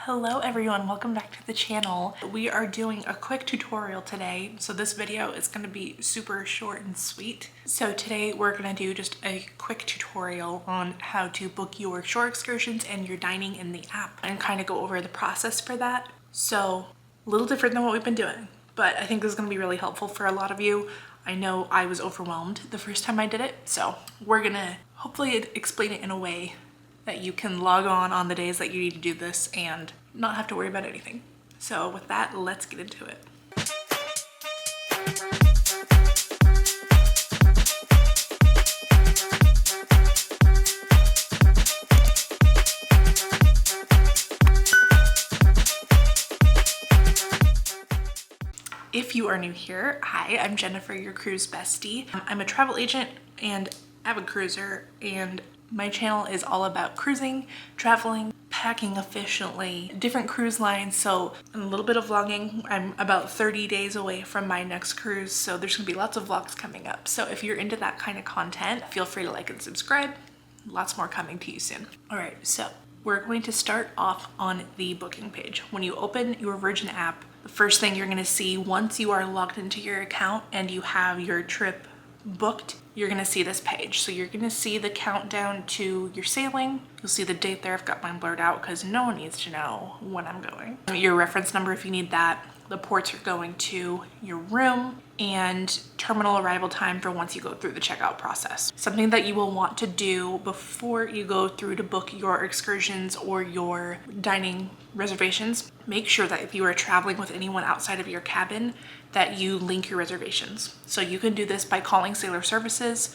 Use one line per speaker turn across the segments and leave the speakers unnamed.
Hello everyone, welcome back to the channel. We are doing a quick tutorial today. So this video is going to be super short and sweet. So today we're going to do just a quick tutorial on how to book your shore excursions and your dining in the app and kind of go over the process for that. So a little different than what we've been doing, but I think this is going to be really helpful for a lot of you. I know I was overwhelmed the first time I did it, so we're going to hopefully explain it in a way that you can log on the days that you need to do this and not have to worry about anything. So with that, let's get into it. If you are new here, hi, I'm Jennifer, your cruise bestie. I'm a travel agent and avid cruiser, and my channel is all about cruising, traveling, packing efficiently, different cruise lines, so a little bit of vlogging. I'm about 30 days away from my next cruise, so there's gonna be lots of vlogs coming up. So if you're into that kind of content, feel free to like and subscribe. Lots more coming to you soon. All right, so we're going to start off on the booking page. When you open your Virgin app, the first thing you're gonna see once you are logged into your account and you have your trip booked, you're gonna see this page. So you're gonna see the countdown to your sailing. You'll see the date there. I've got mine blurred out because no one needs to know when I'm going. Your reference number if you need that, the ports you're going to, your room, and terminal arrival time for once you go through the checkout process. Something that you will want to do before you go through to book your excursions or your dining reservations, make sure that if you are traveling with anyone outside of your cabin, that you link your reservations. So you can do this by calling Sailor Services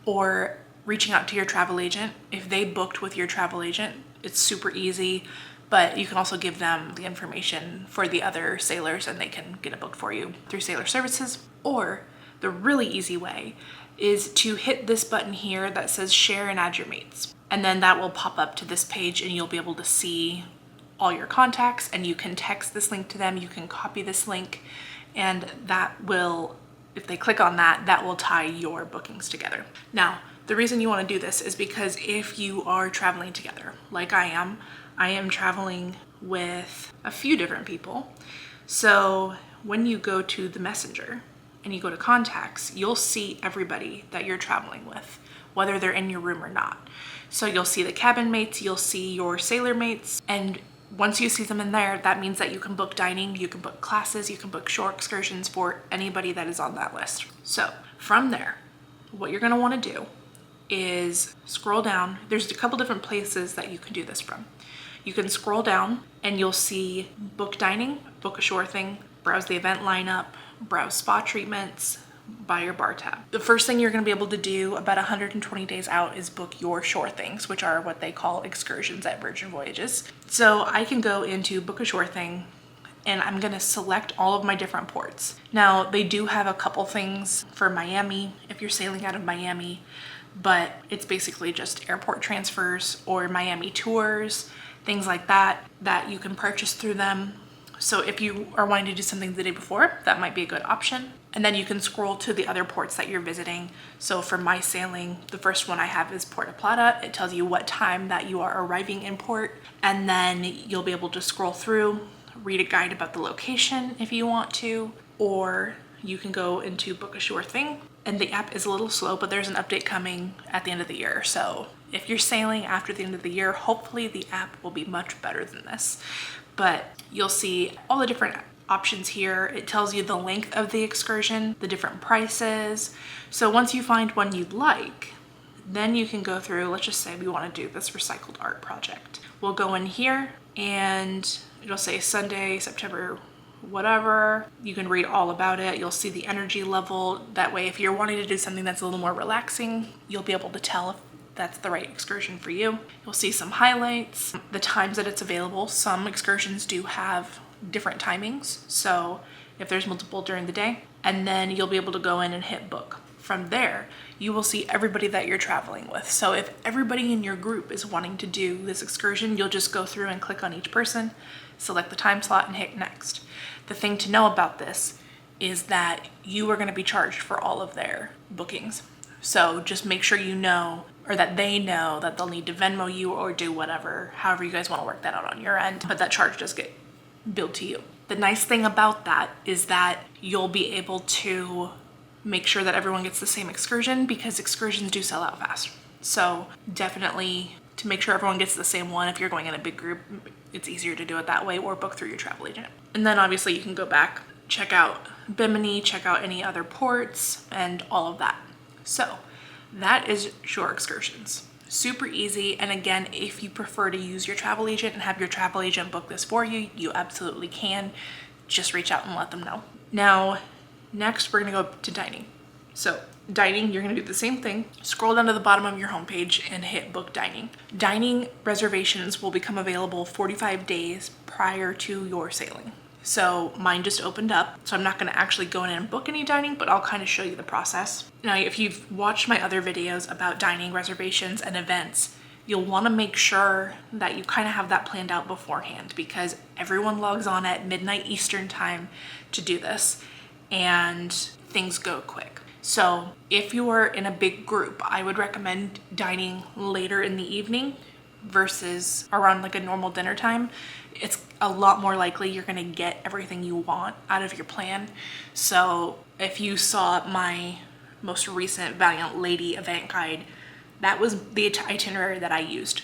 or reaching out to your travel agent. If they booked with your travel agent, it's super easy, but you can also give them the information for the other sailors and they can get it booked for you through Sailor Services. Or the really easy way is to hit this button here that says share and add your mates. And then that will pop up to this page and you'll be able to see all your contacts, and you can text this link to them, you can copy this link, and that will, if they click on that, that will tie your bookings together. Now, the reason you want to do this is because if you are traveling together, like I am traveling with a few different people. So when you go to the messenger and you go to contacts, you'll see everybody that you're traveling with, whether they're in your room or not. So you'll see the cabin mates, you'll see your sailor mates, and once you see them in there, that means that you can book dining, you can book classes, you can book shore excursions for anybody that is on that list. So from there, what you're gonna wanna do is scroll down. There's a couple different places that you can do this from. You can scroll down and you'll see book dining, book a shore thing, browse the event lineup, browse spa treatments, buy your bar tab. The first thing you're gonna be able to do about 120 days out is book your shore things, which are what they call excursions at Virgin Voyages. So I can go into book a shore thing and I'm gonna select all of my different ports. Now they do have a couple things for Miami if you're sailing out of Miami, but it's basically just airport transfers or Miami tours, things like that you can purchase through them. So if you are wanting to do something the day before, that might be a good option. And then you can scroll to the other ports that you're visiting. So for my sailing, the first one I have is Puerto Plata. It tells you what time that you are arriving in port. And then you'll be able to scroll through, read a guide about the location if you want to, or you can go into book a shore thing. And the app is a little slow, but there's an update coming at the end of the year. So if you're sailing after the end of the year, hopefully the app will be much better than this. But you'll see all the different options here. It tells you the length of the excursion, the different prices. So once you find one you'd like, then you can go through, let's just say we want to do this recycled art project. We'll go in here and it'll say Sunday, September, whatever. You can read all about it. You'll see the energy level. That way, if you're wanting to do something that's a little more relaxing, you'll be able to tell if that's the right excursion for you. You'll see some highlights, the times that it's available. Some excursions do have different timings, so if there's multiple during the day, and then you'll be able to go in and hit book. From there, you will see everybody that you're traveling with. So if everybody in your group is wanting to do this excursion, you'll just go through and click on each person, select the time slot, and hit next. The thing to know about this is that you are going to be charged for all of their bookings. So just make sure you know or that they know that they'll need to Venmo you or do whatever, however you guys want to work that out on your end, but that charge does get billed to you. The nice thing about that is that you'll be able to make sure that everyone gets the same excursion, because excursions do sell out fast. So definitely, to make sure everyone gets the same one, if you're going in a big group, it's easier to do it that way, or book through your travel agent. And then obviously you can go back, check out Bimini, check out any other ports and all of that. So that is your excursions. Super easy. And again, if you prefer to use your travel agent and have your travel agent book this for you, you absolutely can. Just reach out and let them know. Now, next we're gonna go to dining. So dining, you're gonna do the same thing. Scroll down to the bottom of your homepage and hit book dining. Dining reservations will become available 45 days prior to your sailing. So mine just opened up, so I'm not gonna actually go in and book any dining, but I'll kind of show you the process. Now, if you've watched my other videos about dining reservations and events, you'll wanna make sure that you kind of have that planned out beforehand, because everyone logs on at midnight Eastern time to do this, and things go quick. So if you are in a big group, I would recommend dining later in the evening versus around like a normal dinner time. It's a lot more likely you're gonna get everything you want out of your plan. So if you saw my most recent Valiant Lady event guide, that was the itinerary that I used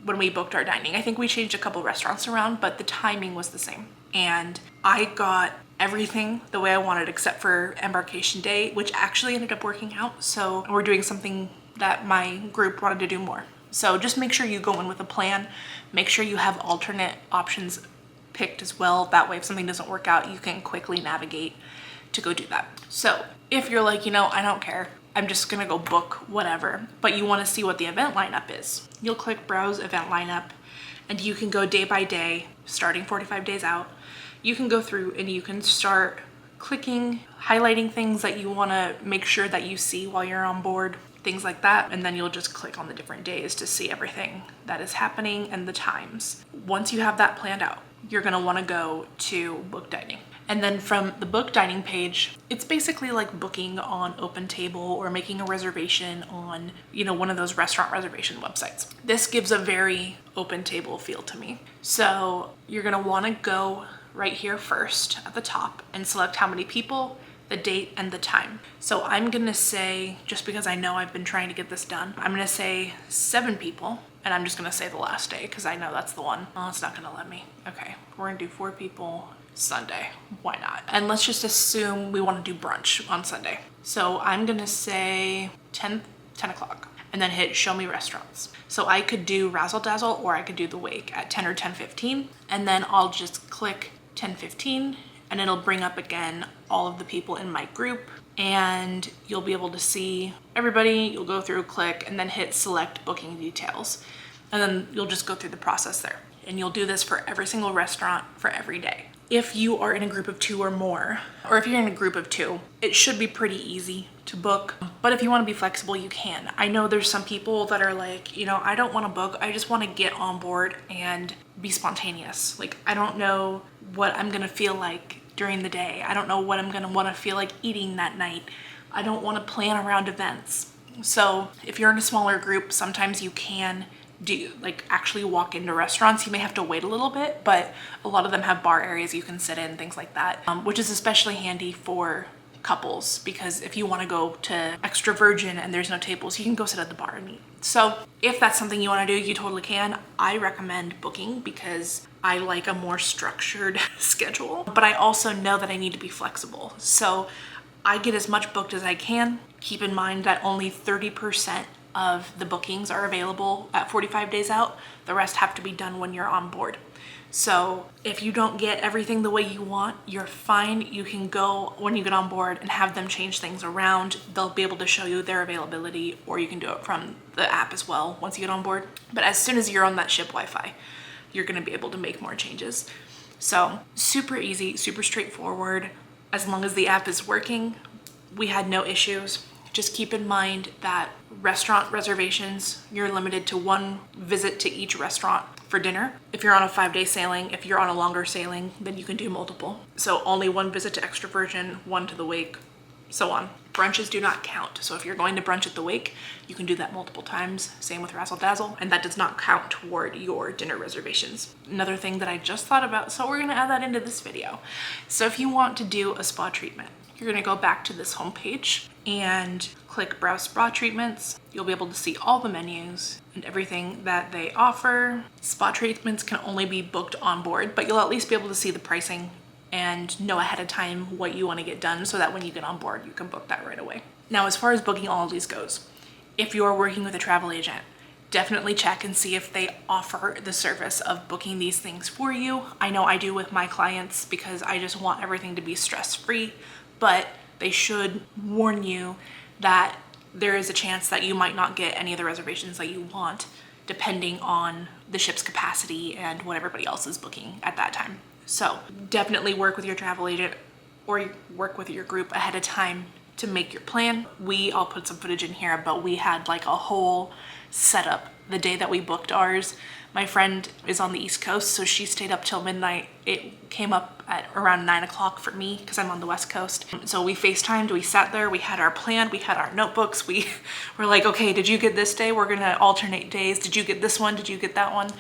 when we booked our dining. I think we changed a couple restaurants around, but the timing was the same. And I got everything the way I wanted except for embarkation day, which actually ended up working out. So we're doing something that my group wanted to do more. So just make sure you go in with a plan. Make sure you have alternate options picked as well. That way, if something doesn't work out, you can quickly navigate to go do that. So if you're like, I don't care, I'm just gonna go book whatever, but you wanna see what the event lineup is, you'll click browse event lineup, and you can go day by day, starting 45 days out. You can go through and you can start clicking, highlighting things that you wanna make sure that you see while you're on board, things like that. And then you'll just click on the different days to see everything that is happening and the times. Once you have that planned out, you're gonna wanna go to book dining. And then from the book dining page, it's basically like booking on OpenTable or making a reservation on, one of those restaurant reservation websites. This gives a very OpenTable feel to me. So you're gonna wanna go right here first at the top and select how many people, the date, and the time. So I'm gonna say, just because I know I've been trying to get this done, I'm gonna say 7 people, and I'm just gonna say the last day because I know that's the one. Oh, it's not gonna let me. Okay, we're gonna do 4 people, Sunday. Why not? And let's just assume we wanna do brunch on Sunday. So I'm gonna say 10 o'clock, and then hit show me restaurants. So I could do Razzle Dazzle or I could do the Wake at 10 or 10:15, and then I'll just click 10:15 and it'll bring up again all of the people in my group, and you'll be able to see everybody. You'll go through, click, and then hit select booking details. And then you'll just go through the process there. And you'll do this for every single restaurant for every day. If you are in a group of 2 or more, or if you're in a group of 2, it should be pretty easy to book. But if you want to be flexible, you can. I know there's some people that are like, I don't want to book. I just want to get on board and be spontaneous. Like, I don't know what I'm going to feel like during the day. I don't know what I'm going to want to feel like eating that night. I don't want to plan around events. So if you're in a smaller group, sometimes you can actually walk into restaurants. You may have to wait a little bit, but a lot of them have bar areas you can sit in, things like that, which is especially handy for couples, because if you want to go to Extra Virgin and there's no tables, you can go sit at the bar and eat. So if that's something you want to do, you totally can. I recommend booking because I like a more structured schedule, but I also know that I need to be flexible. So I get as much booked as I can. Keep in mind that only 30% of the bookings are available at 45 days out. The rest have to be done when you're on board. So if you don't get everything the way you want, you're fine. You can go when you get on board and have them change things around. They'll be able to show you their availability, or you can do it from the app as well once you get on board. But as soon as you're on that ship Wi-Fi, you're gonna be able to make more changes. So super easy, super straightforward. As long as the app is working, we had no issues. Just keep in mind that restaurant reservations, you're limited to 1 visit to each restaurant for dinner. If you're on a 5-day sailing, if you're on a longer sailing, then you can do multiple. So only 1 visit to Extra Virgin, 1 to the Wake, so on. Brunches do not count. So if you're going to brunch at the Wake, you can do that multiple times. Same with Razzle Dazzle, and that does not count toward your dinner reservations. Another thing that I just thought about, so we're gonna add that into this video. So if you want to do a spa treatment, you're gonna go back to this homepage and click Browse Spa Treatments. You'll be able to see all the menus and everything that they offer. Spa treatments can only be booked on board, but you'll at least be able to see the pricing and know ahead of time what you want to get done so that when you get on board, you can book that right away. Now, as far as booking all of these goes, if you're working with a travel agent, definitely check and see if they offer the service of booking these things for you. I know I do with my clients because I just want everything to be stress-free, but they should warn you that there is a chance that you might not get any of the reservations that you want depending on the ship's capacity and what everybody else is booking at that time. So definitely work with your travel agent or work with your group ahead of time to make your plan. I'll put some footage in here, but we had like a whole setup the day that we booked ours. My friend is on the East Coast, so she stayed up till midnight. It came up at around 9 o'clock for me because I'm on the West Coast. So we FaceTimed, we sat there, we had our plan, we had our notebooks. We were like, okay, did you get this day? We're gonna alternate days. Did you get this one? Did you get that one?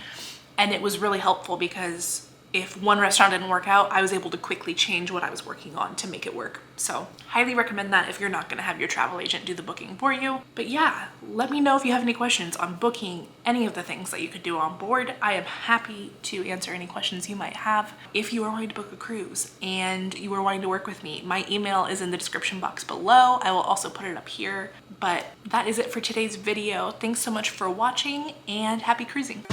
And it was really helpful because if one restaurant didn't work out, I was able to quickly change what I was working on to make it work. So highly recommend that if you're not gonna have your travel agent do the booking for you. But yeah, let me know if you have any questions on booking any of the things that you could do on board. I am happy to answer any questions you might have. If you are wanting to book a cruise and you are wanting to work with me, my email is in the description box below. I will also put it up here. But that is it for today's video. Thanks so much for watching and happy cruising.